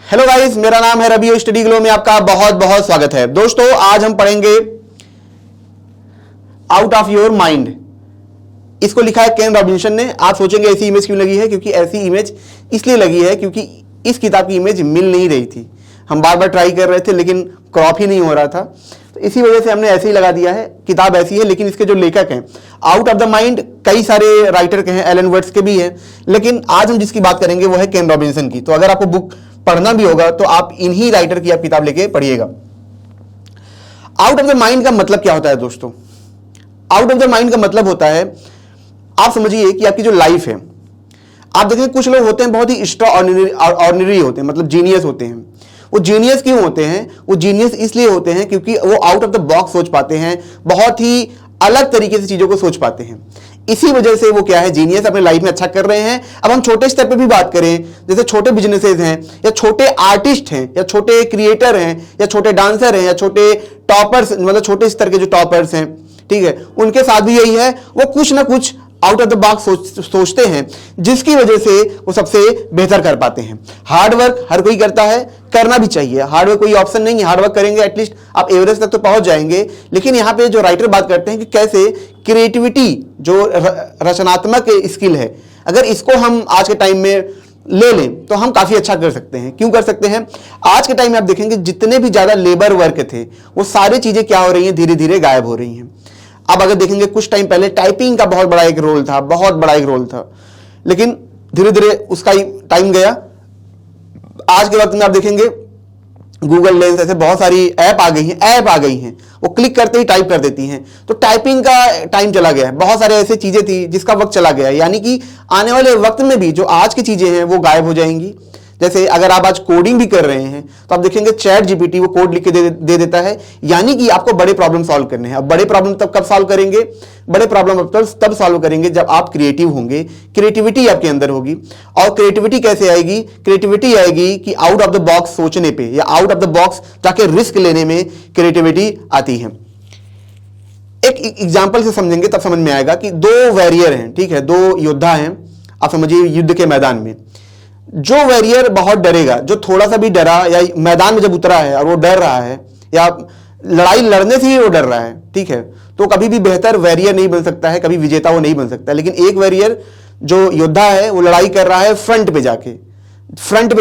Hello guys, मेरा नाम है रवि और स्टडी ग्लो में आपका बहुत बहुत स्वागत है। दोस्तों, आज हम पढ़ेंगे आउट ऑफ योर माइंड। इसको लिखा है केन रॉबिन्सन ने। आप सोचेंगे ऐसी इमेज क्यों लगी है? क्योंकि ऐसी इमेज इसलिए लगी है क्योंकि इस किताब की इमेज मिल नहीं रही थी। हम बार बार ट्राई कर रहे थे लेकिन क्रॉप ही नहीं हो रहा था, तो इसी वजह से हमने ऐसे ही लगा दिया है। किताब ऐसी है, लेकिन इसके जो लेखक हैं आउट ऑफ द माइंड कई सारे राइटर के हैं, एलन वर्ड्स के भी हैं, लेकिन आज हम जिसकी बात करेंगे वो है केन रॉबिन्सन की। तो अगर आपको बुक पढ़ना भी होगा तो आप इन्हीं राइटर की आप किताब लेके पढ़िएगा। आउट ऑफ द माइंड का मतलब क्या होता है दोस्तों? आउट ऑफ द माइंड का मतलब होता है, आप समझिए कि आपकी जो लाइफ है, आप देखें कुछ लोग होते हैं बहुत ही एक्स्ट्रा ऑर्डिनरी होते हैं, मतलब जीनियस होते हैं। वो जीनियस क्यों होते हैं? वो जीनियस इसलिए होते हैं क्योंकि वो आउट ऑफ द बॉक्स सोच पाते हैं, बहुत ही अलग तरीके से चीजों को सोच पाते हैं। इसी वजह से वो क्या है, जीनियस अपने लाइफ में अच्छा कर रहे हैं। अब हम छोटे स्तर पे भी बात करें, जैसे छोटे बिजनेसेस हैं या छोटे आर्टिस्ट हैं या छोटे क्रिएटर हैं या छोटे डांसर हैं या छोटे टॉपर्स, मतलब छोटे स्तर के जो टॉपर्स हैं, ठीक है, उनके साथ भी यही है। वो कुछ ना कुछ आउट ऑफ द बॉक्स सोचते हैं, जिसकी वजह से वो सबसे बेहतर कर पाते हैं। हार्डवर्क हर कोई करता है, करना भी चाहिए। हार्डवर्क कोई ऑप्शन नहीं है, हार्डवर्क करेंगे एटलीस्ट आप एवरेज तक तो पहुंच जाएंगे। लेकिन यहां पे जो राइटर बात करते हैं कि कैसे क्रिएटिविटी, जो रचनात्मक स्किल है, अगर इसको हम आज के टाइम में ले लें तो हम काफी अच्छा कर सकते हैं। क्यों कर सकते हैं? आज के टाइम में आप देखेंगे जितने भी ज्यादा लेबर वर्क थे वो सारी चीजें क्या हो रही हैं, धीरे धीरे गायब हो रही हैं। अब अगर देखेंगे कुछ टाइम पहले टाइपिंग का बहुत बड़ा एक रोल था, बहुत बड़ा एक रोल था, लेकिन धीरे धीरे उसका टाइम गया। आज के वक्त में आप देखेंगे गूगल लेंस, ऐसे बहुत सारी ऐप आ गई हैं, वो क्लिक करते ही टाइप कर देती हैं। तो टाइपिंग का टाइम चला गया है, बहुत सारे ऐसे चीजें थी जिसका वक्त चला गया है। यानी कि आने वाले वक्त में भी जो आज की चीजें हैं वो गायब हो जाएंगी। जैसे अगर आप आज कोडिंग भी कर रहे हैं तो आप देखेंगे चैट जीपीटी वो कोड लिख के दे देता है। यानी कि आपको बड़े प्रॉब्लम सॉल्व करने हैं। अब बड़े प्रॉब्लम तब कब सॉल्व करेंगे? बड़े प्रॉब्लम तब सॉल्व करेंगे जब आप क्रिएटिव होंगे, क्रिएटिविटी आपके अंदर होगी। और क्रिएटिविटी कैसे आएगी? क्रिएटिविटी आएगी कि आउट ऑफ द बॉक्स सोचने पे या आउट ऑफ द बॉक्स जाके रिस्क लेने में क्रिएटिविटी आती है। एक एग्जाम्पल से समझेंगे तब समझ में आएगा कि दो वॉरियर हैं, ठीक है, दो योद्धा हैं। आप समझिए युद्ध के मैदान में जो वॉरियर बहुत डरेगा, जो थोड़ा सा भी डरा या मैदान में जब उतरा है और वो डर रहा है या लड़ाई लड़ने से ही वो डर रहा है, ठीक है, तो कभी भी बेहतर वॉरियर नहीं बन सकता है, कभी विजेता वो नहीं बन सकता। लेकिन एक वॉरियर जो योद्धा है वो लड़ाई कर रहा है फ्रंट पे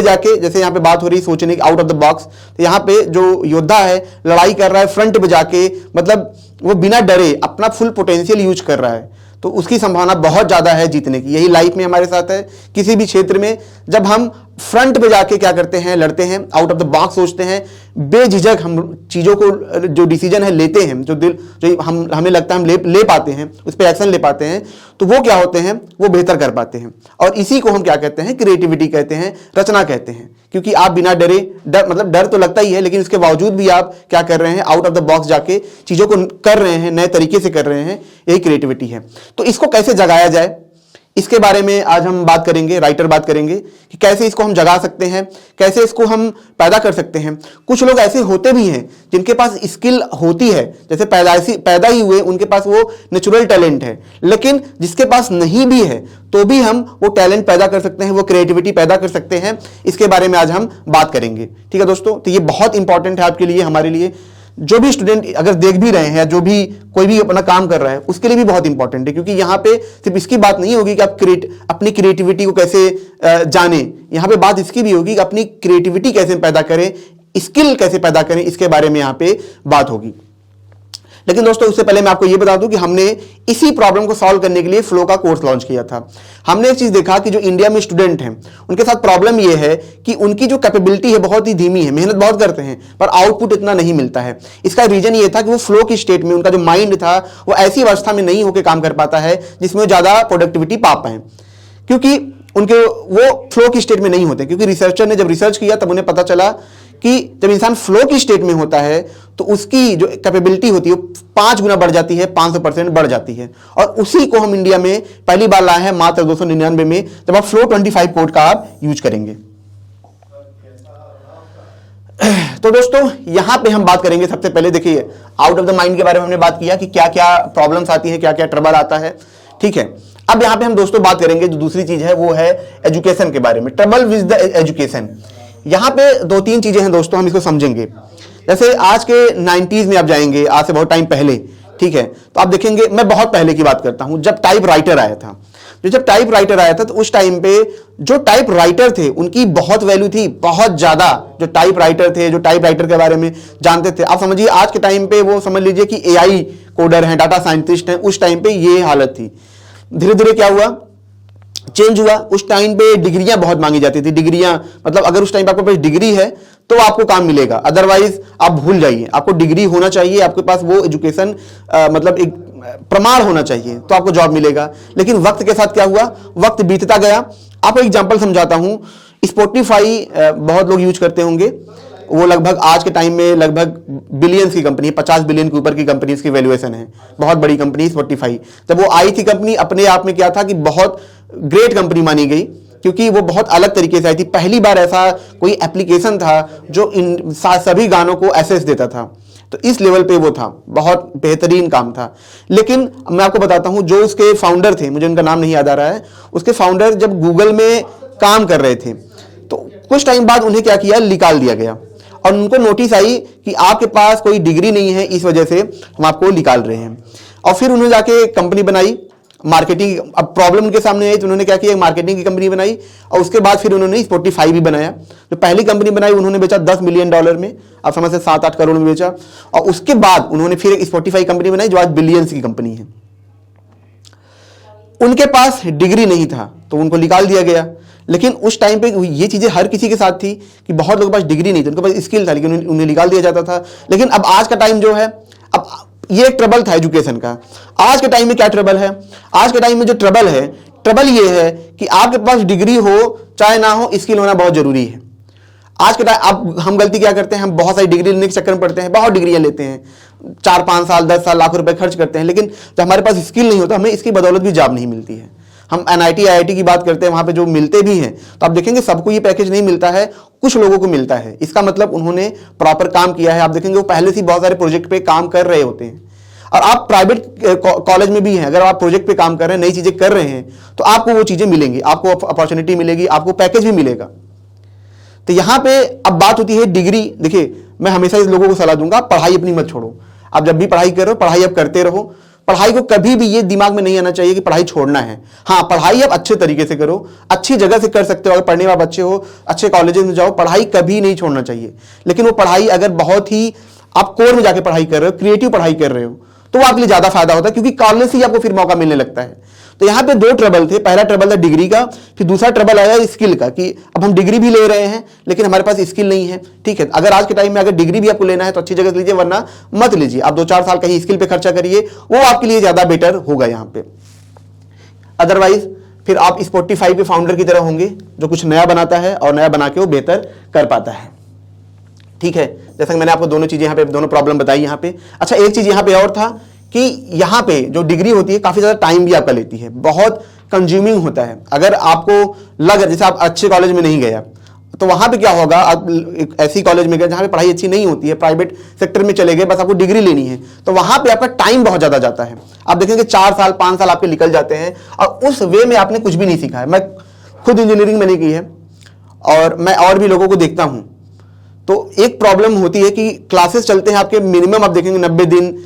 जाके, जैसे यहाँ पे बात हो रही सोचने की आउट ऑफ द बॉक्स, तो यहाँ पे जो योद्धा है लड़ाई कर रहा है फ्रंट पे जाके, मतलब वो बिना डरे अपना फुल पोटेंशियल यूज कर रहा है। तो उसकी संभावना बहुत ज्यादा है जीतने की। यही लाइफ में हमारे साथ है, किसी भी क्षेत्र में जब हम फ्रंट पे जाके क्या करते हैं, लड़ते हैं, आउट ऑफ द बॉक्स सोचते हैं, बेझिझक हम चीजों को जो डिसीजन है लेते हैं, जो हमें लगता है हम ले पाते हैं, उस पर एक्शन ले पाते हैं, तो वो क्या होते हैं, वो बेहतर कर पाते हैं। और इसी को हम क्या कहते हैं, क्रिएटिविटी कहते हैं, रचना कहते हैं। क्योंकि आप बिना डरे, मतलब डर तो लगता ही है, लेकिन उसके बावजूद भी आप क्या कर रहे हैं, आउट ऑफ द बॉक्स जाके चीजों को कर रहे हैं, नए तरीके से कर रहे हैं, यही क्रिएटिविटी है। तो इसको कैसे जगाया जाए, इसके बारे में आज हम बात करेंगे। राइटर बात करेंगे कि कैसे इसको हम जगा सकते हैं, कैसे इसको हम पैदा कर सकते हैं। कुछ लोग ऐसे होते भी हैं जिनके पास स्किल होती है, जैसे पैदा ही हुए उनके पास वो नेचुरल टैलेंट है, लेकिन जिसके पास नहीं भी है तो भी हम वो टैलेंट पैदा कर सकते हैं, वो क्रिएटिविटी पैदा कर सकते हैं। इसके बारे में आज हम बात करेंगे, ठीक है दोस्तों। तो ये बहुत इंपॉर्टेंट है आपके लिए, हमारे लिए, जो भी स्टूडेंट अगर देख भी रहे हैं या जो भी कोई भी अपना काम कर रहा है उसके लिए भी बहुत इंपॉर्टेंट है। क्योंकि यहाँ पे सिर्फ इसकी बात नहीं होगी कि आप अपनी क्रिएटिविटी को कैसे जाने, यहाँ पे बात इसकी भी होगी कि अपनी क्रिएटिविटी कैसे पैदा करें, स्किल कैसे पैदा करें, इसके बारे में यहाँ पे बात होगी। लेकिन दोस्तों उससे पहले मैं आपको यह बता दूं कि हमने इसी प्रॉब्लम को सॉल्व करने के लिए फ्लो का कोर्स लॉन्च किया था। हमने एक चीज देखा कि जो इंडिया में स्टूडेंट हैं उनके साथ प्रॉब्लम यह है कि उनकी जो कैपेबिलिटी है बहुत ही धीमी है, मेहनत बहुत करते हैं पर आउटपुट इतना नहीं मिलता है। इसका रीजन ये था कि वो फ्लो की स्टेट में, उनका जो माइंड था वो ऐसी अवस्था में नहीं होकर काम कर पाता है जिसमें वो ज्यादा प्रोडक्टिविटी पा पाए, क्योंकि उनके वो फ्लो की स्टेट में नहीं होते। क्योंकि रिसर्चर ने जब रिसर्च किया तब उन्हें पता चला कि जब इंसान फ्लो की स्टेट में होता है तो उसकी जो कैपेबिलिटी होती है वो 5 गुना बढ़ जाती है, 500% बढ़ जाती है। और उसी को हम इंडिया में पहली बार लाए हैं मात्र 299 में, जब आप फ्लो 25 कोड का आप यूज करेंगे। तो दोस्तों यहां पे हम बात करेंगे, सबसे पहले देखिए आउट ऑफ द माइंड के बारे में हमने बात किया कि क्या क्या प्रॉब्लम्स आती है, क्या क्या ट्रबल आता है, ठीक है। अब यहां पे हम दोस्तों बात करेंगे जो दूसरी चीज है वो है एजुकेशन के बारे में, ट्रबल विद द एजुकेशन। यहाँ पे 2-3 चीजें हैं दोस्तों, हम इसको समझेंगे। जैसे आज के 90s में आप जाएंगे, आज से बहुत टाइम पहले, ठीक है, तो आप देखेंगे, मैं बहुत पहले की बात करता हूं, जब टाइप राइटर आया था, जब टाइप राइटर आया था तो उस टाइम पे जो टाइप राइटर थे उनकी बहुत वैल्यू थी, बहुत ज्यादा। जो टाइप राइटर थे, जो टाइप राइटर के बारे में जानते थे, आप समझिए आज के टाइम पे वो समझ लीजिए कि एआई कोडर हैं, डाटा साइंटिस्ट हैं, उस टाइम पे ये हालत थी। धीरे धीरे क्या हुआ, चेंज हुआ। उस टाइम पे डिग्रियां बहुत मांगी जाती थी, डिग्रियां मतलब अगर उस टाइम पे आपके पास डिग्री है तो आपको काम मिलेगा, अदरवाइज आप भूल जाइए। आपको डिग्री होना चाहिए, आपके पास वो एजुकेशन मतलब एक प्रमाण होना चाहिए तो आपको जॉब मिलेगा। लेकिन वक्त के साथ क्या हुआ, वक्त बीतता गया। आपको एग्जांपल समझाता हूं, स्पॉटिफाई बहुत लोग यूज करते होंगे, वो लगभग आज के टाइम में लगभग बिलियंस की कंपनी है, 50 बिलियन के ऊपर की कंपनी की वैल्यूएशन है, बहुत बड़ी कंपनी स्पॉटिफाई। जब वो आई थी कंपनी, अपने आप में क्या था कि बहुत ग्रेट कंपनी मानी गई, क्योंकि वो बहुत अलग तरीके से आई थी। पहली बार ऐसा कोई एप्लीकेशन था जो इन सभी गानों को एसेस देता था, तो इस लेवल पे वो था, बहुत बेहतरीन काम था। लेकिन मैं आपको बताता हूं, जो उसके फाउंडर थे, मुझे उनका नाम नहीं याद आ रहा है, उसके फाउंडर जब गूगल में काम कर रहे थे तो कुछ टाइम बाद उन्हें क्या किया, निकाल दिया गया और उनको नोटिस आई कि आपके पास कोई डिग्री नहीं है, इस वजह से हम आपको निकाल रहे हैं। और फिर उन्होंने जाके कंपनी बनाई मार्केटिंग। अब प्रॉब्लम उनके सामने आई तो उन्होंने क्या किया, मार्केटिंग की कंपनी बनाई और उसके बाद फिर उन्होंने स्पॉटिफाई भी बनाया। जो पहली कंपनी बनाई उन्होंने बेचा $10 मिलियन में, आप समझ से 7-8 करोड़ में बेचा। और उसके बाद उन्होंने फिर एक स्पॉटिफाई कंपनी बनाई जो आज बिलियंस की कंपनी है। उनके पास डिग्री नहीं था तो उनको निकाल दिया गया। लेकिन उस टाइम पे ये चीजें हर किसी के साथ थी कि बहुत लोगों के पास डिग्री नहीं थी, उनके पास स्किल था, लेकिन उन्हें निकाल दिया जाता था। लेकिन अब आज का टाइम जो है, अब ये एक ट्रबल था एजुकेशन का। आज के टाइम में क्या ट्रबल है, आज के टाइम में जो ट्रबल है, ट्रबल ये है कि आपके पास डिग्री हो चाहे ना हो, स्किल होना बहुत जरूरी है। आज के टाइम अब हम गलती क्या करते हैं, हम बहुत सारी डिग्री लेने के चक्कर में पड़ते हैं, बहुत डिग्रियां लेते हैं, 4-5 साल 10 साल लाख रुपए खर्च करते हैं, लेकिन जब हमारे पास स्किल नहीं होता, हमें इसकी बदौलत भी जॉब नहीं मिलती है। हम NIT IIT की बात करते हैं, वहां पे जो मिलते भी हैं तो आप देखेंगे सबको ये पैकेज नहीं मिलता है, कुछ लोगों को मिलता है। इसका मतलब उन्होंने प्रॉपर काम किया है। आप देखेंगे वो पहले से बहुत सारे प्रोजेक्ट पे काम कर रहे होते हैं। और आप प्राइवेट कॉलेज में भी हैं, अगर आप प्रोजेक्ट पे काम कर रहे हैं, नई चीजें कर रहे हैं, तो आपको वो चीजें मिलेंगी, आपको अपॉर्चुनिटी मिलेगी, आपको पैकेज भी मिलेगा। तो यहां पे अब बात होती है डिग्री। देखिए, मैं हमेशा इस लोगों को सलाह दूंगा, पढ़ाई अपनी मत छोड़ो। आप जब भी पढ़ाई करो, पढ़ाई आप करते रहो। पढ़ाई को कभी भी ये दिमाग में नहीं आना चाहिए कि पढ़ाई छोड़ना है। हाँ, पढ़ाई आप अच्छे तरीके से करो, अच्छी जगह से कर सकते हो, अगर पढ़ने में आप अच्छे हो, अच्छे कॉलेजेस में जाओ, पढ़ाई कभी नहीं छोड़ना चाहिए। लेकिन वो पढ़ाई अगर बहुत ही आप कोर में जाके पढ़ाई कर रहे हो, क्रिएटिव पढ़ाई कर रहे हो, तो आपके लिए ज्यादा फायदा होता है, क्योंकि कॉलेज से ही आपको फिर मौका मिलने लगता है। तो यहां पे 2 ट्रबल थे, पहला ट्रबल था डिग्री का, फिर दूसरा ट्रबल आया स्किल का, कि अब हम डिग्री भी ले रहे हैं लेकिन हमारे पास स्किल नहीं है। ठीक है, अगर आज के टाइम में अगर डिग्री भी आपको लेना है तो अच्छी जगह से लीजिए, वरना मत लीजिए। आप 2-4 साल कहीं स्किल पे खर्चा करिए, वो आपके लिए ज्यादा बेटर होगा यहां पे। अदरवाइज फिर आप स्पॉटिफाई के फाउंडर की तरह होंगे, जो कुछ नया बनाता है और नया बना के वो बेहतर कर पाता है। ठीक है, जैसा कि मैंने आपको दोनों चीजें यहाँ पे, दोनों प्रॉब्लम बताई यहाँ पे। अच्छा, एक चीज यहाँ पे और था कि यहाँ पे जो डिग्री होती है काफी ज्यादा टाइम भी आपका लेती है, बहुत कंज्यूमिंग होता है। अगर आपको लग, जैसे आप अच्छे कॉलेज में नहीं गए तो वहां पे क्या होगा, आप एक ऐसी कॉलेज में गए जहां पे पढ़ाई अच्छी नहीं होती है, प्राइवेट सेक्टर में चले गए, बस आपको डिग्री लेनी है, तो वहां पे आपका टाइम बहुत ज्यादा जाता है। आप देखेंगे 4 साल 5 साल आपके निकल जाते हैं और उस वे में आपने कुछ भी नहीं सीखा है। मैं खुद इंजीनियरिंग मैंने की है और मैं और भी लोगों को देखता हूं, तो एक प्रॉब्लम होती है कि क्लासेस चलते हैं आपके, मिनिमम आप देखेंगे 90 दिन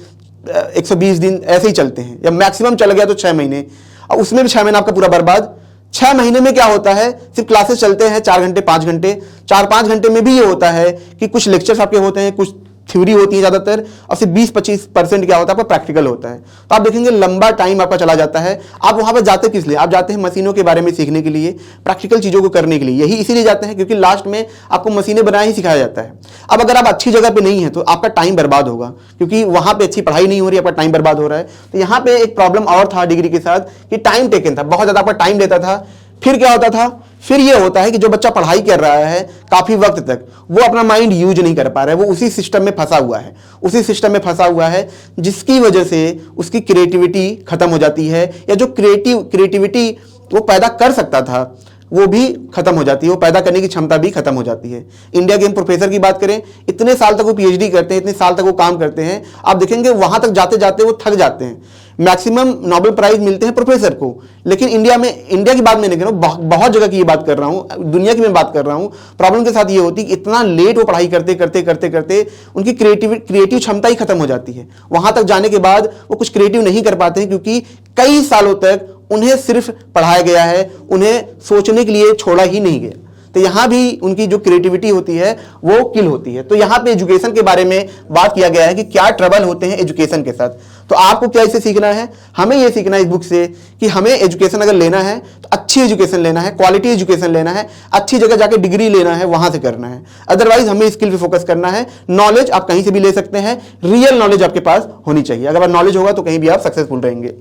120 दिन ऐसे ही चलते हैं, या मैक्सिमम चल गया तो 6 महीने, और उसमें भी 6 महीना आपका पूरा बर्बाद। 6 महीने में क्या होता है, सिर्फ क्लासेस चलते हैं 4 घंटे 5 घंटे, 4-5 घंटे में भी ये होता है कि कुछ लेक्चर्स आपके होते हैं, कुछ थ्योरी होती है ज्यादातर, और सिर्फ 20-25% क्या होता है आपका प्रैक्टिकल होता है। तो आप देखेंगे लंबा टाइम आपका चला जाता है। आप वहां पर जाते किस लिए, आप जाते हैं मशीनों के बारे में सीखने के लिए, प्रैक्टिकल चीजों को करने के लिए, यही इसीलिए जाते हैं क्योंकि लास्ट में आपको मशीनें बनाना ही सिखाया जाता है। अब अगर आप अच्छी जगह पे नहीं है तो आपका टाइम बर्बाद होगा, क्योंकि वहां पे अच्छी पढ़ाई नहीं हो रही, आपका टाइम बर्बाद हो रहा है। तो यहाँ पे एक प्रॉब्लम और था डिग्री के साथ कि टाइम टेकन था, बहुत ज्यादा आपका टाइम लेता था। फिर क्या होता था, फिर ये होता है कि जो बच्चा पढ़ाई कर रहा है काफी वक्त तक, वो अपना माइंड यूज नहीं कर पा रहा है, वो उसी सिस्टम में फंसा हुआ है, उसी सिस्टम में फंसा हुआ है, जिसकी वजह से उसकी क्रिएटिविटी खत्म हो जाती है, या जो क्रिएटिविटी वो पैदा कर सकता था वो भी खत्म हो जाती है, वो पैदा करने की क्षमता भी खत्म हो जाती है। इंडिया के हम प्रोफेसर की बात करें, इतने साल तक वो PhD करते हैं, इतने साल तक वो काम करते हैं, आप देखेंगे वहां तक जाते जाते वो थक जाते हैं। मैक्सिमम नोबेल प्राइज मिलते हैं प्रोफेसर को, लेकिन इंडिया में, इंडिया की बात मैं नहीं कर रहा हूँ, बहुत जगह की ये बात कर रहा हूँ, दुनिया की मैं बात कर रहा हूँ। प्रॉब्लम के साथ ये होती है कि इतना लेट वो पढ़ाई करते करते करते करते उनकी क्रिएटिव क्षमता ही खत्म हो जाती है। वहां तक जाने के बाद वो कुछ क्रिएटिव नहीं कर पाते हैं, क्योंकि कई सालों तक उन्हें सिर्फ पढ़ाया गया है, उन्हें सोचने के लिए छोड़ा ही नहीं गया। तो यहां भी उनकी जो क्रिएटिविटी होती है वो किल होती है। तो यहां पे एजुकेशन के बारे में बात किया गया है कि क्या ट्रबल होते हैं एजुकेशन के साथ। तो आपको क्या इसे सीखना है? हमें यह सीखना है इस बुक से कि हमें एजुकेशन अगर लेना है तो अच्छी एजुकेशन लेना है, क्वालिटी एजुकेशन लेना है, अच्छी जगह जाके डिग्री लेना है, वहां से करना है। अदरवाइज हमें स्किल पे फोकस करना है। नॉलेज आप कहीं से भी ले सकते हैं, रियल नॉलेज आपके पास होनी चाहिए। अगर नॉलेज होगा तो कहीं भी आप सक्सेसफुल रहेंगे।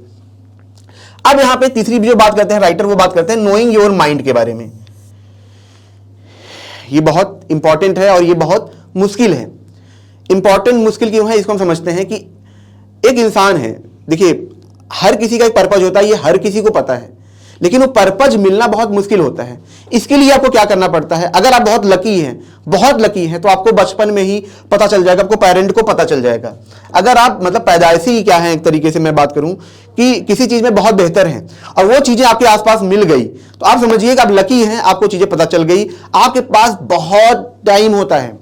अब यहां पे तीसरी जो बात करते हैं राइटर, वो बात करते हैं नोइंग योर माइंड के बारे में। ये बहुत इंपॉर्टेंट है और ये बहुत मुश्किल है। इंपॉर्टेंट मुश्किल क्यों है, इसको हम समझते हैं कि एक इंसान है, देखिए हर किसी का एक पर्पज होता है, ये हर किसी को पता है, लेकिन वो पर्पज मिलना बहुत मुश्किल होता है। इसके लिए आपको क्या करना पड़ता है? अगर आप बहुत लकी हैं तो आपको बचपन में ही पता चल जाएगा, आपको पेरेंट को पता चल जाएगा। अगर आप मतलब पैदाइशी ही क्या है, एक तरीके से मैं बात करूं कि किसी चीज में बहुत बेहतर हैं और वो चीजें आपके आसपास मिल गई, तो आप समझिए कि आप लकी हैं, आपको चीजें पता चल गई। आपके पास बहुत टाइम होता है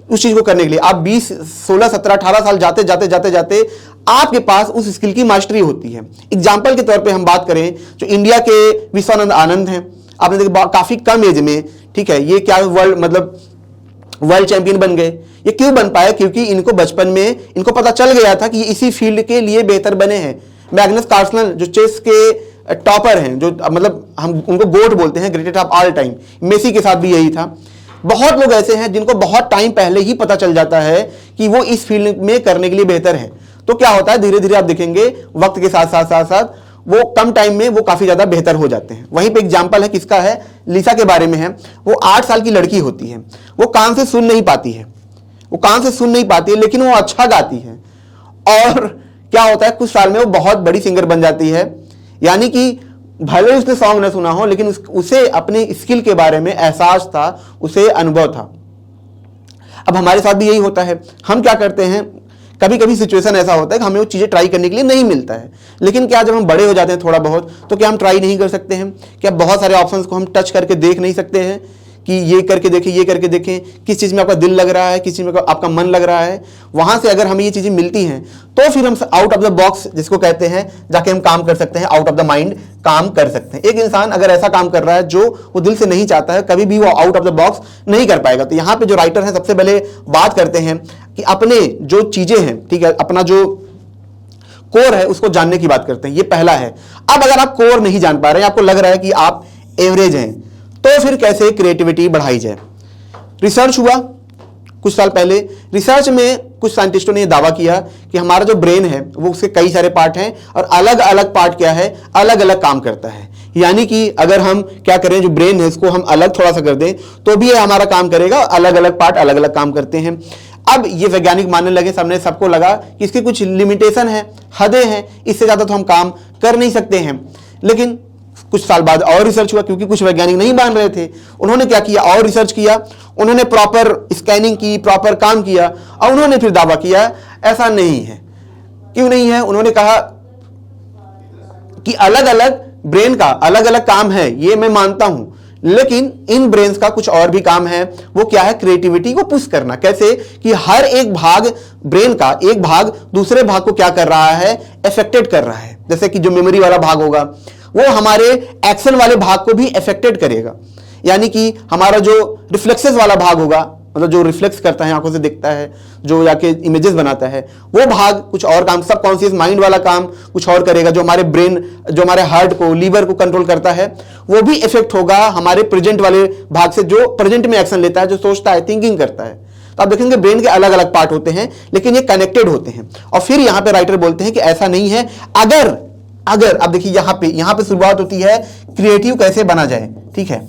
उस चीज को करने के लिए। आप 20, 16, 17, 18 साल जाते जाते जाते जाते आपके पास उस स्किल की मास्टरी होती है। एग्जाम्पल के तौर पे हम बात करें, जो इंडिया के विश्वानंद आनंद हैं, आपने देखा काफी कम एज में, ठीक है, ये क्या वर्ल्ड चैंपियन बन गए। ये क्यों बन पाए? क्योंकि इनको बचपन में इनको पता चल गया था कि ये इसी फील्ड के लिए बेहतर बने हैं। मैग्नस कार्लसन जो चेस के टॉपर हैं, जो मतलब हम उनको गोट बोलते हैं, greatest of all time, Messi के साथ भी यही था। बहुत लोग ऐसे हैं जिनको बहुत टाइम पहले ही पता चल जाता है कि वो इस फील्ड में करने के लिए बेहतर है। तो क्या होता है, धीरे धीरे आप देखेंगे वक्त के साथ साथ साथ साथ वो कम टाइम में वो काफी ज्यादा बेहतर हो जाते हैं। वहीं पे एग्जांपल है किसका है, लिसा के बारे में है। वो 8 साल की लड़की होती है, वो कान से सुन नहीं पाती है, लेकिन वो अच्छा गाती है। और क्या होता है, कुछ साल में वो बहुत बड़ी सिंगर बन जाती है। यानी कि भले उसने सॉन्ग न सुना हो, लेकिन उसे अपने स्किल के बारे में एहसास था, उसे अनुभव था। अब हमारे साथ भी यही होता है। हम क्या करते हैं, कभी कभी सिचुएशन ऐसा होता है कि हमें वो चीजें ट्राई करने के लिए नहीं मिलता है, लेकिन क्या जब हम बड़े हो जाते हैं थोड़ा बहुत, तो क्या हम ट्राई नहीं कर सकते हैं? क्या बहुत सारे ऑप्शंस को हम टच करके देख नहीं सकते हैं कि ये करके देखें, किस चीज में आपका दिल लग रहा है, किस चीज में आपका मन लग रहा है? वहां से अगर हमें ये चीजें मिलती हैं तो फिर हम आउट ऑफ द बॉक्स, जिसको कहते हैं, जाके हम काम कर सकते हैं, आउट ऑफ द माइंड काम कर सकते हैं। एक इंसान अगर ऐसा काम कर रहा है जो वो दिल से नहीं चाहता है, कभी भी वो आउट ऑफ द बॉक्स नहीं कर पाएगा। तो यहाँ पे जो राइटर है सबसे पहले बात करते हैं कि अपने जो चीजें हैं, ठीक है, अपना जो कोर है उसको जानने की बात करते हैं। ये पहला है। अब अगर आप कोर नहीं जान पा रहे हैं, आपको लग रहा है कि आप एवरेज हैं, तो फिर कैसे क्रिएटिविटी बढ़ाई जाए? रिसर्च हुआ कुछ साल पहले। रिसर्च में कुछ साइंटिस्टों ने यह दावा किया कि हमारा जो ब्रेन है वो उसके कई सारे पार्ट हैं और अलग अलग पार्ट क्या है, अलग अलग काम करता है। यानी कि अगर हम क्या करें, जो ब्रेन है इसको हम अलग थोड़ा सा कर दें तो भी ये हमारा काम करेगा, अलग अलग पार्ट अलग अलग काम करते हैं। अब ये वैज्ञानिक मानने लगे, सामने सबको लगा कि इसकी कुछ लिमिटेशन है, हदें हैं, इससे ज्यादा तो हम काम कर नहीं सकते हैं। लेकिन कुछ साल बाद और रिसर्च हुआ, क्योंकि कुछ वैज्ञानिक नहीं मान रहे थे। उन्होंने क्या किया, और रिसर्च किया, उन्होंने प्रॉपर स्कैनिंग की, प्रॉपर काम किया और उन्होंने फिर दावा किया ऐसा नहीं है। क्यों नहीं है? उन्होंने कहा कि अलग अलग ब्रेन का अलग अलग काम है, ये मैं मानता हूं, लेकिन इन ब्रेन्स का कुछ और भी काम है। वो क्या है, क्रिएटिविटी को पुश करना। कैसे कि हर एक भाग ब्रेन का, एक भाग दूसरे भाग को क्या कर रहा है, अफेक्टेड कर रहा है। जैसे कि जो मेमोरी वाला भाग होगा वो हमारे एक्शन वाले भाग को भी अफेक्टेड करेगा। यानी कि हमारा जो रिफ्लेक्सेस वाला भाग होगा, मतलब जो रिफ्लेक्स करता है, आंखों से दिखता है, जो जाके इमेजेस बनाता है, वो भाग कुछ और काम, सबकॉन्शियस माइंड वाला काम कुछ और करेगा। जो हमारे ब्रेन, जो हमारे हार्ट को, लीवर को कंट्रोल करता है, वो भी इफेक्ट होगा हमारे प्रेजेंट वाले भाग से, जो प्रेजेंट में एक्शन लेता है, जो सोचता है, थिंकिंग करता है। तो आप देखेंगे ब्रेन के अलग अलग पार्ट होते हैं, लेकिन ये कनेक्टेड होते हैं। और फिर यहां पे राइटर बोलते हैं कि ऐसा नहीं है। अगर आप देखिए यहां पे शुरुआत होती है क्रिएटिव कैसे बना जाए, ठीक है।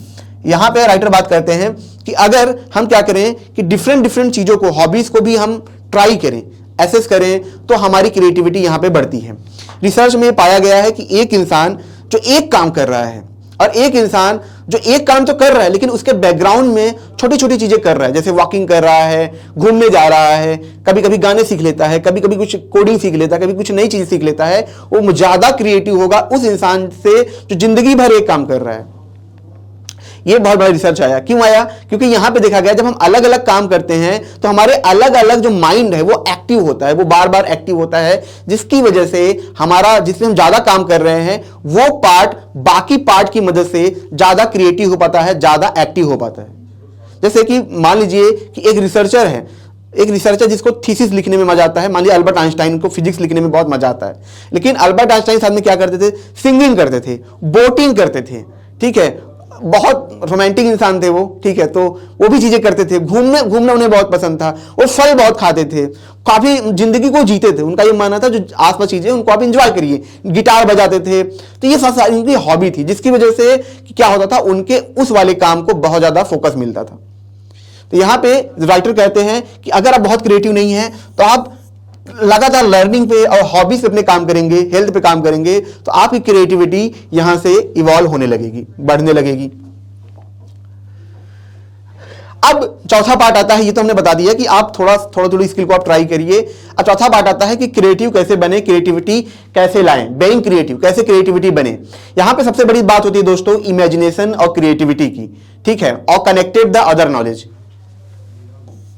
यहां पे राइटर बात करते हैं कि अगर हम क्या करें कि डिफरेंट चीजों को, हॉबीज को भी हम ट्राई करें, एसेस करें, तो हमारी क्रिएटिविटी यहां पे बढ़ती है। रिसर्च में पाया गया है कि एक इंसान जो एक काम कर रहा है, और एक इंसान जो एक काम तो कर रहा है लेकिन उसके बैकग्राउंड में छोटी छोटी चीजें कर रहा है, जैसे वॉकिंग कर रहा है, घूमने जा रहा है, कभी कभी गाने सीख लेता है, कभी कभी कुछ कोडिंग सीख लेता है, कभी कुछ नई चीज सीख लेता है, वो ज्यादा क्रिएटिव होगा उस इंसान से जो जिंदगी भर एक काम कर रहा है। ये बहुत बड़ा रिसर्च आया। क्यों आया? क्योंकि यहां पे देखा गया जब हम अलग अलग काम करते हैं तो हमारे अलग अलग जो माइंड है वो एक्टिव होता है, वो बार बार एक्टिव होता है, जिसकी वजह से हमारा जिसमें हम ज्यादा काम कर रहे हैं वो पार्ट बाकी पार्ट की मदद से ज्यादा क्रिएटिव हो पाता है, ज्यादा एक्टिव हो पाता है। जैसे कि मान लीजिए कि एक रिसर्चर है, एक रिसर्चर जिसको थीसिस लिखने में मजा आता है, मान लीजिए अल्बर्ट आइंस्टाइन को फिजिक्स लिखने में बहुत मजा आता है, लेकिन अल्बर्ट आइंस्टाइन साथ में क्या करते थे? सिंगिंग करते थे, बोटिंग करते थे, ठीक है, बहुत रोमांटिक इंसान थे वो, ठीक है, तो वो भी चीजें करते थे, घूमना उन्हें बहुत पसंद था, वो फल बहुत खाते थे, काफी जिंदगी को जीते थे। उनका ये मानना था जो आसपास चीजें उनको आप इंजॉय करिए, गिटार बजाते थे, तो ये सब उनकी हॉबी थी, जिसकी वजह से क्या होता था, उनके उस वाले काम को बहुत ज्यादा फोकस मिलता था। तो यहां पे राइटर कहते हैं कि अगर आप बहुत क्रिएटिव नहीं है तो आप लगातार लर्निंग पे और हॉबीज पे अपने काम करेंगे, हेल्थ पे काम करेंगे, तो आपकी क्रिएटिविटी यहां से इवॉल्व होने लगेगी, बढ़ने लगेगी। अब चौथा पार्ट आता है, ये तो हमने बता दिया कि आप थोड़ी स्किल को आप ट्राई करिए। अब चौथा पार्ट आता है कि क्रिएटिव कैसे बने, क्रिएटिविटी कैसे लाएं, बीइंग क्रिएटिव, कैसे क्रिएटिविटी बने। यहां पे सबसे बड़ी बात होती है दोस्तों इमेजिनेशन और क्रिएटिविटी की, ठीक है, और कनेक्टेड द अदर नॉलेज।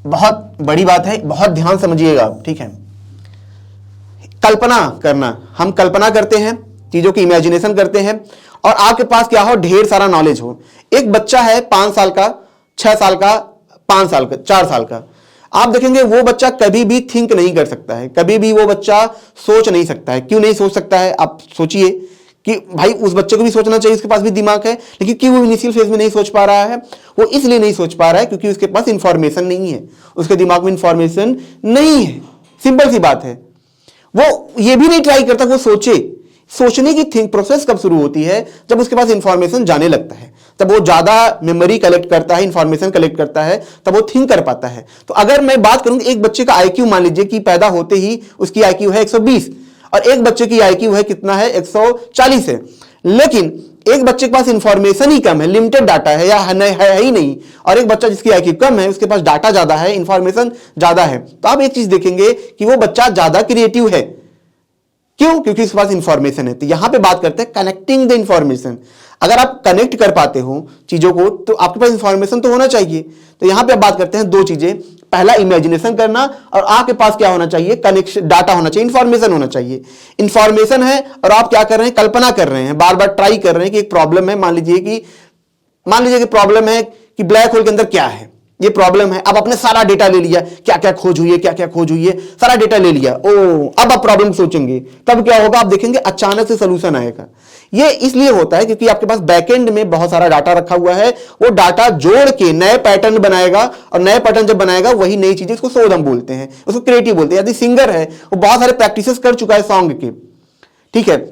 बहुत बड़ी बात है, बहुत ध्यान समझिएगा, ठीक है। कल्पना करना, हम कल्पना करते हैं, चीजों की इमेजिनेशन करते हैं, और आपके पास क्या हो, ढेर सारा नॉलेज हो। एक बच्चा है 5 साल का, 6 साल का, 5 साल का, 4 साल का, आप देखेंगे वो बच्चा कभी भी थिंक नहीं कर सकता है, कभी भी वो बच्चा सोच नहीं सकता है। क्यों नहीं सोच सकता है? आप सोचिए कि भाई उस बच्चे को भी सोचना चाहिए, उसके पास भी दिमाग है, लेकिन क्यों वो इनिशियल फेज में नहीं सोच पा रहा है? वो इसलिए नहीं सोच पा रहा है क्योंकि उसके पास इंफॉर्मेशन नहीं है, उसके दिमाग में इंफॉर्मेशन नहीं है, सिंपल सी बात है। वो ये भी नहीं ट्राई करता वो सोचे। सोचने की थिंक प्रोसेस कब शुरू होती है? जब उसके पास इंफॉर्मेशन जाने लगता है, तब वो ज्यादा मेमोरी कलेक्ट करता है, इंफॉर्मेशन कलेक्ट करता है, तब वो थिंक कर पाता है। तो अगर मैं बात करूं एक बच्चे का आईक्यू, मान लीजिए कि पैदा होते ही उसकी आईक्यू है 120 और एक बच्चे की आईक्यू है कितना है, 140 है, लेकिन एक बच्चे के पास इंफॉर्मेशन ही कम है, लिमिटेड डाटा है या है ही नहीं, और एक बच्चा जिसकी आईक्यू कम है उसके पास डाटा ज्यादा है, इंफॉर्मेशन ज्यादा है, तो आप एक चीज देखेंगे कि वो बच्चा ज्यादा क्रिएटिव है। क्यों? क्योंकि उसके पास इंफॉर्मेशन है। तो यहां पे बात करते हैं कनेक्टिंग द इंफॉर्मेशन। अगर आप कनेक्ट कर पाते हो चीजों को तो आपके पास इंफॉर्मेशन तो होना चाहिए। तो यहां पे आप बात करते हैं दो चीजें, पहला इमेजिनेशन करना, और आपके पास क्या होना चाहिए, कनेक्शन, डाटा होना चाहिए, इंफॉर्मेशन होना चाहिए। इंफॉर्मेशन है और आप क्या कर रहे हैं, कल्पना कर रहे हैं, बार बार ट्राई कर रहे हैं कि एक प्रॉब्लम है, मान लीजिए कि प्रॉब्लम है कि ब्लैक होल के अंदर क्या है, ये प्रॉब्लम है। अब आपने सारा डेटा ले लिया, क्या क्या खोज हुई है, क्या क्या खोज हुई है, सारा डेटा ले लिया। अब आप प्रॉब्लम सोचेंगे, तब क्या होगा, आप देखेंगे अचानक से सॉल्यूशन आएगा। ये इसलिए होता है क्योंकि आपके पास बैकएंड में बहुत सारा डाटा रखा हुआ है, वो डाटा जोड़ के नए पैटर्न बनाएगा, और नए पैटर्न जब बनाएगा वही नई चीजें, उसको शोध हम बोलते हैं, उसको क्रिएटिव बोलते हैं। यदि सिंगर है वो बहुत सारे प्रैक्टिसेस कर चुका है सॉन्ग के, ठीक है,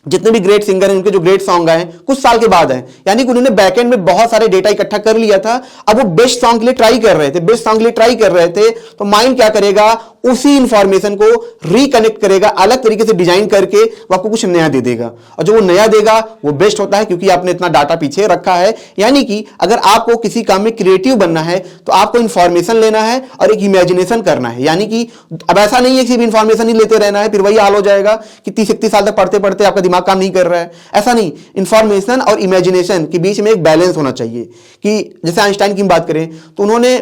जितने भी ग्रेट सिंगर हैं उनके जो ग्रेट सॉन्ग आए कुछ साल के बाद आए, यानी कि उन्होंने बैकएंड में बहुत सारे डेटा इकट्ठा कर लिया था। अब वो बेस्ट सॉन्ग के लिए ट्राई कर रहे थे, बेस्ट सॉन्ग के लिए ट्राई कर रहे थे, तो माइंड क्या करेगा, उसी इंफॉर्मेशन को रिकनेक्ट करेगा, अलग तरीके से डिजाइन करके वो आपको कुछ नया दे देगा, और जो वो नया देगा वो बेस्ट होता है क्योंकि आपने इतना डाटा पीछे रखा है। यानी कि अगर आपको किसी काम में क्रिएटिव बनना है तो आपको इंफॉर्मेशन लेना है और एक इमेजिनेशन करना है। यानी कि अब ऐसा नहीं है कि सिर्फ इंफॉर्मेशन ही लेते रहना है, फिर वही हाल हो जाएगा कि 30-31 साल तक पढ़ते पढ़ते आपका दिमाग काम नहीं कर रहा है, ऐसा नहीं। इंफॉर्मेशन और इमेजिनेशन के बीच में एक बैलेंस होना चाहिए। कि जैसे आइंस्टाइन की बात करें तो उन्होंने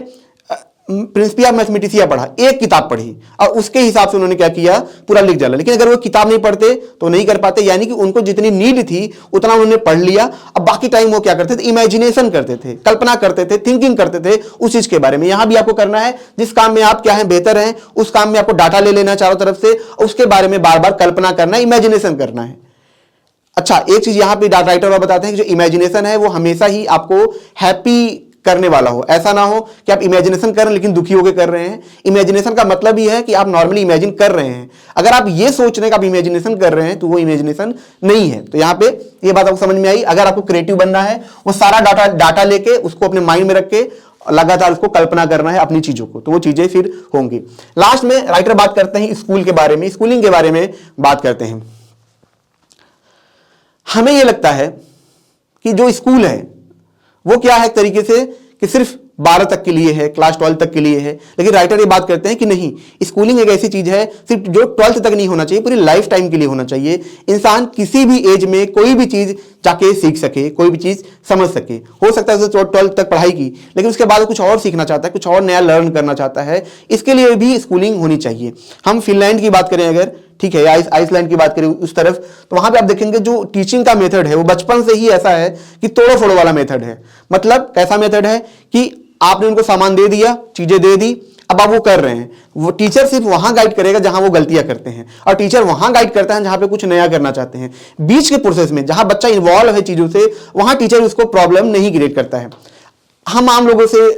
प्रिंसिपल ऑफ मैथमेटिक्स पढ़ा, एक किताब पढ़ी और उसके हिसाब से उन्होंने क्या किया, पूरा लिख डाला। लेकिन अगर वो किताब नहीं पढ़ते तो नहीं कर पाते, यानी कि उनको जितनी नीड थी उतना उन्होंने पढ़ लिया। अब बाकी टाइम वो क्या करते थे, इमेजिनेशन करते थे, कल्पना करते थे, थिंकिंग करते थे उस चीज के बारे में। यहां भी आपको करना है, जिस काम में आप क्या है बेहतर हैं उस काम में आपको डाटा ले लेना चारों तरफ से, उसके बारे में बार बार कल्पना करना है, इमेजिनेशन करना है। अच्छा, एक चीज यहां पे डाटा राइटर बताते हैं कि जो इमेजिनेशन है वो हमेशा ही आपको हैप्पी करने वाला हो। ऐसा ना हो कि आप इमेजिनेशन कर रहे हैं लेकिन दुखी होकर कर रहे हैं। इमेजिनेशन का मतलब ही है कि आप नॉर्मली इमेजिन कर रहे हैं। अगर आप ये सोच रहे हैं कि आप इमेजिनेशन कर रहे हैं तो वो इमेजिनेशन नहीं है। तो यहां पे ये बात आपको समझ में आई। अगर आपको क्रिएटिव बनना है, वो सारा डाटा लेके उसको अपने माइंड में रख के लगातार उसको कल्पना करना है अपनी चीजों को, तो वो चीजें फिर होंगी। लास्ट में राइटर बात करते हैं स्कूल के बारे में, स्कूलिंग के बारे में बात करते हैं। हमें यह लगता है कि जो स्कूल है वो क्या है एक तरीके से कि सिर्फ 12 तक के लिए है, क्लास 12 तक के लिए है। लेकिन राइटर ये बात करते हैं कि नहीं, स्कूलिंग एक ऐसी चीज है सिर्फ जो 12th तक नहीं होना चाहिए, पूरी लाइफ टाइम के लिए होना चाहिए। इंसान किसी भी एज में कोई भी चीज जाके सीख सके, कोई भी चीज समझ सके। हो सकता है उसने 12th तक पढ़ाई की लेकिन उसके बाद कुछ और सीखना चाहता है, कुछ और नया लर्न करना चाहता है, इसके लिए भी स्कूलिंग होनी चाहिए। हम फिनलैंड की बात करें अगर, ठीक है, आइसलैंड की बात करें उस तरफ, तो वहां पे आप देखेंगे जो टीचिंग का मेथड है वो बचपन से ही ऐसा है कि तोड़ो फोड़ो वाला मेथड है। मतलब कैसा मेथड है कि आपने उनको सामान दे दिया, चीजें दे दी, अब आप वो कर रहे हैं। वो टीचर सिर्फ वहां गाइड करेगा जहां वो गलतियां करते हैं, और टीचर वहां गाइड करता है जहां पे कुछ नया करना चाहते हैं। बीच के प्रोसेस में जहां बच्चा इन्वॉल्व है चीजों से, वहां टीचर उसको प्रॉब्लम नहीं क्रिएट करता है। हम आम लोगों से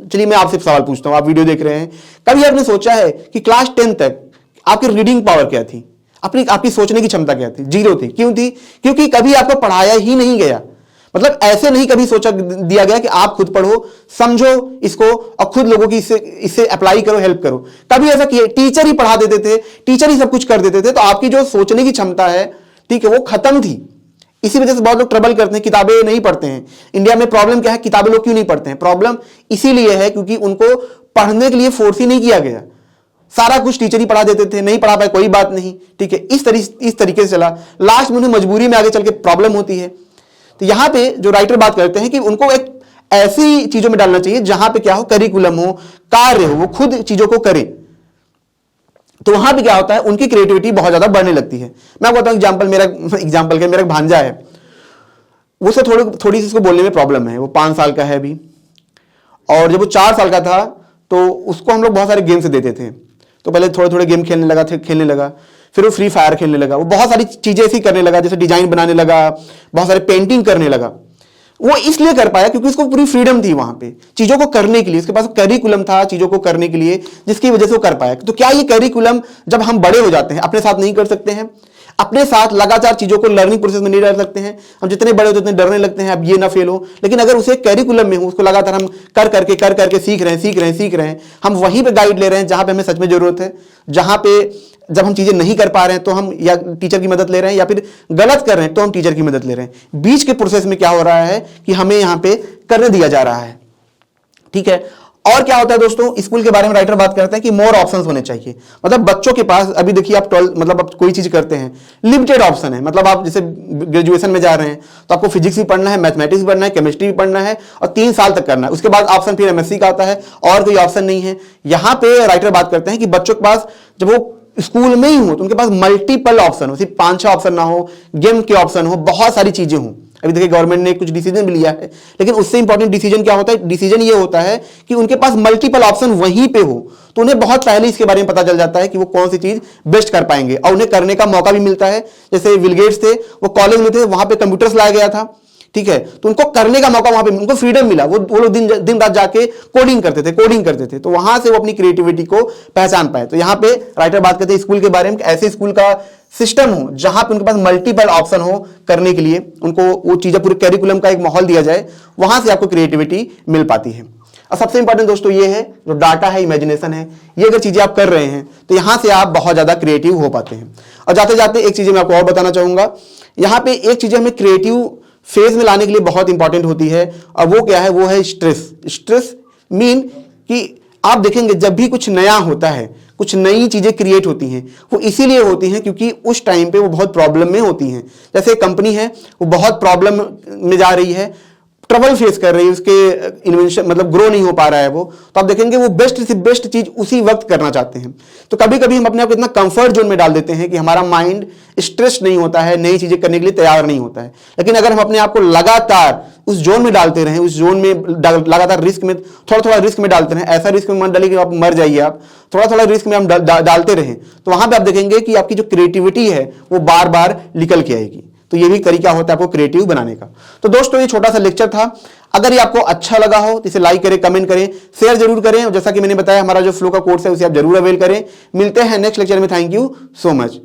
चलिए मैं आपसे सवाल पूछता हूं, आप वीडियो देख रहे हैं, कभी आपने सोचा है कि क्लास 10 तक आपकी रीडिंग पावर क्या थी, आपकी सोचने की क्षमता क्या थी? 0 थी। क्यों थी? क्योंकि कभी आपको पढ़ाया ही नहीं गया। मतलब ऐसे नहीं कभी सोचा दिया गया कि आप खुद पढ़ो, समझो इसको और खुद लोगों की इससे अप्लाई करो, हेल्प करो। कभी ऐसा किया? टीचर ही पढ़ा देते थे, टीचर ही सब कुछ कर देते थे, तो आपकी जो सोचने की क्षमता है, ठीक है, वो खत्म थी। इसी वजह से बहुत लोग ट्रबल करते हैं, किताबें नहीं पढ़ते हैं। इंडिया में प्रॉब्लम क्या है? किताबें लोग क्यों नहीं पढ़ते हैं? प्रॉब्लम इसीलिए है क्योंकि उनको पढ़ने के लिए फोर्स ही नहीं किया गया। सारा कुछ टीचर ही पढ़ा देते थे, नहीं पढ़ा पाए कोई बात नहीं, ठीक है, इस तरीके से चला। लास्ट में उन्हें मजबूरी में आगे चल के प्रॉब्लम होती है। तो यहां पे जो राइटर बात करते हैं कि उनको एक ऐसी चीजों में डालना चाहिए जहां पे क्या हो, करिकुलम हो, कार्य हो, वो खुद चीजों को करें। तो वहां पे क्या होता है, उनकी क्रिएटिविटी बहुत ज्यादा बढ़ने लगती है। मैं आपको बताऊं एग्जांपल मेरा भांजा है, उसे थोड़ी सी इसको बोलने में प्रॉब्लम है। वो 5 साल का है अभी, और जब वो 4 साल का था तो उसको हम लोग बहुत सारे गेम्स देते थे। तो पहले थोड़े थोड़े गेम खेलने लगा, फिर वो फ्री फायर खेलने लगा, वो बहुत सारी चीजें ऐसी करने लगा, जैसे डिजाइन बनाने लगा, बहुत सारे पेंटिंग करने लगा। वो इसलिए कर पाया क्योंकि उसको पूरी फ्रीडम थी वहां पे चीजों को करने के लिए, उसके पास करिकुलम था चीजों को करने के लिए, जिसकी वजह से वो कर पाया। तो क्या ये करिकुलम जब हम बड़े हो जाते हैं अपने साथ नहीं कर सकते हैं? अपने साथ लगातार चीजों को लर्निंग प्रोसेस में नहीं डाल सकते हैं? हम जितने बड़े होते उतने डरने लगते हैं अब ये ना फेल हो। लेकिन अगर उसे कैरिकुलम में हो, उसको लगातार हम कर करके सीख रहे हैं, हम वहीं पे गाइड ले रहे हैं जहां पे हमें सच में जरूरत है, जहां पे जब हम चीजें नहीं कर पा रहे हैं तो हम या टीचर की मदद ले रहे हैं, या फिर गलत कर रहे हैं तो हम टीचर की मदद ले रहे हैं। बीच के प्रोसेस में क्या हो रहा है कि हमें यहां पे करने दिया जा रहा है, ठीक है। और क्या होता है दोस्तों, स्कूल के बारे में राइटर बात करते हैं कि मोर ऑप्शंस होने चाहिए। मतलब बच्चों के पास अभी देखिए आप 12 मतलब आप कोई चीज करते हैं, लिमिटेड ऑप्शन है। मतलब आप जैसे ग्रेजुएशन में जा रहे हैं तो आपको फिजिक्स भी पढ़ना है, मैथमेटिक्स भी पढ़ना है, केमिस्ट्री भी पढ़ना है, और 3 साल तक करना है। उसके बाद ऑप्शन फिर एमएससी का आता है, और कोई ऑप्शन नहीं है। यहां पे राइटर बात करते हैं कि बच्चों के पास जब वो स्कूल में ही हो तो उनके पास मल्टीपल ऑप्शन हो, सिर्फ 5-6 ऑप्शन ना हो, गेम के ऑप्शन हो, बहुत सारी चीजें हो। अभी देखिए गवर्नमेंट ने कुछ डिसीजन भी लिया है, लेकिन उससे इंपॉर्टेंट डिसीजन क्या होता है? डिसीजन ये होता है कि उनके पास मल्टीपल ऑप्शन वहीं पे हो, तो उन्हें बहुत पहले इसके बारे में पता चल जाता है कि वो कौन सी चीज बेस्ट कर पाएंगे, और उन्हें करने का मौका भी मिलता है। जैसे बिल गेट्स थे, वो कॉलेज में थे, वहां पे कंप्यूटर्स लाया गया था, ठीक है, तो उनको करने का मौका वहां पे, उनको फ्रीडम मिला। वो लोग दिन रात जाके कोडिंग करते थे, तो वहां से वो अपनी क्रिएटिविटी को पहचान पाए। तो यहां पे राइटर बात करते हैं स्कूल के बारे में, ऐसे स्कूल का सिस्टम हो जहां पे उनके पास मल्टीपल ऑप्शन हो करने के लिए, उनको वो चीजें पूरे कैरिकुलम का एक माहौल दिया जाए, वहां से आपको क्रिएटिविटी मिल पाती है। और सबसे इंपॉर्टेंट दोस्तों ये है, जो डाटा है, इमेजिनेशन है, ये अगर चीजें आप कर रहे हैं तो यहां से आप बहुत ज्यादा क्रिएटिव हो पाते हैं। और जाते जाते एक चीज मैं आपको और बताना चाहूंगा, यहां पे एक चीज हमें क्रिएटिव फेज में लाने के लिए बहुत इंपॉर्टेंट होती है, और वो क्या है? वो है स्ट्रेस मीन कि आप देखेंगे जब भी कुछ नया होता है, कुछ नई चीजें क्रिएट होती हैं, वो इसीलिए होती हैं क्योंकि उस टाइम पे वो बहुत प्रॉब्लम में होती हैं। जैसे कंपनी है, वो बहुत प्रॉब्लम में जा रही है, ट्रबल फेस कर रही है, उसके इन्वेंशन मतलब ग्रो नहीं हो पा रहा है वो, तो आप देखेंगे वो बेस्ट से बेस्ट चीज उसी वक्त करना चाहते हैं। तो कभी कभी हम अपने आप को इतना कंफर्ट जोन में डाल देते हैं कि हमारा माइंड स्ट्रेस नहीं होता है, नई चीजें करने के लिए तैयार नहीं होता है। लेकिन अगर हम अपने आप को लगातार उस जोन में डालते रहें, उस जोन में लगातार रिस्क में, थोड़ा रिस्क में डालते रहें, ऐसा रिस्क में मत डालिए कि आप मर जाइए, आप थोड़ा रिस्क में हम डालते रहें, तो वहां पर आप देखेंगे कि आपकी जो क्रिएटिविटी है वो बार बार निकल के आएगी। तो ये भी तरीका होता है आपको क्रिएटिव बनाने का। तो दोस्तों ये छोटा सा लेक्चर था। अगर ये आपको अच्छा लगा हो तो इसे लाइक करें, कमेंट करें, शेयर जरूर करें, और जैसा कि मैंने बताया हमारा जो फ्लो का कोर्स है उसे आप जरूर अवेल करें। मिलते हैं नेक्स्ट लेक्चर में। Thank you so much.